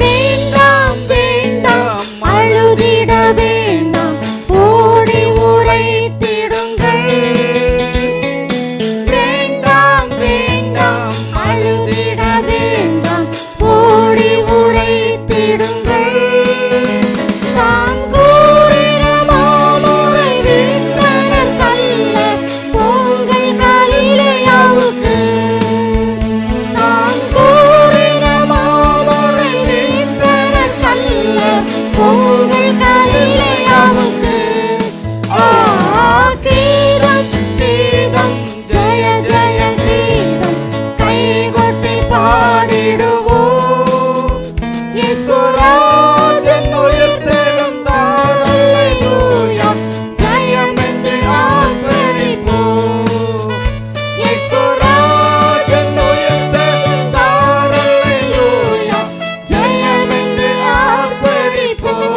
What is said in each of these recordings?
வேண்டாம் வேண்டாம் அழுதிட வேண்டாம், ஓடி உரைத்திடுங்கள். வேண்டாம் வேண்டாம் அழுதிட வேண்டாம், ஓடி உரைத்திடுங்கள். தான் கூறின மாமுறை விட்டனர் கல்ல, போங்கள் கலிலேயாவுக்கு. தான் கூறின மாமுறை விட்டனர் கல்ல, போங்கள் கலிலேயாவுக்கு. கீதம் கீதம் ஜெய ஜெய கீதம், கைகொட்டி பாடிடுவோம். இயேசுராஜன் உயிர்த்தெழுந்தார், அல்லேலூயா, ஜெயம் என்று ஆர்ப்பரிப்போம். இயேசுராஜன் உயிர்த்தெழுந்தார், அல்லேலூயா, ஜெயம் என்று ஆர்ப்பரிப்போம்.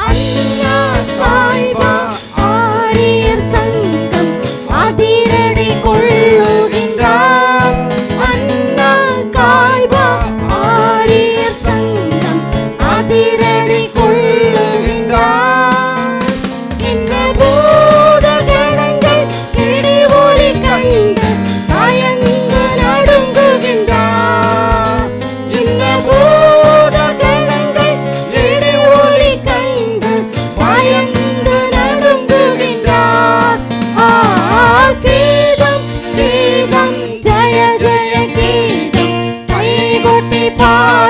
அண்ணா காய்பா ஆரியர் சங்கம் அதிரடி கொள்ளுகின்றார். அண்ணா காய்பா ஆரியர் சங்கம் அதிரடி கொள்ளுகின்றார். என்ன பூதகணங்கள் இடி ஒலி கண்டு பயந்து நடுங்குகின்றார். இந்த பூதகணங்கள் இடி ஒலி கண்டு பயந்து நடுங்குகின்றார். கீதம் கீதம் ஜெய ஜெய கீதம், கைகொட்டி பாடிடுவோம்.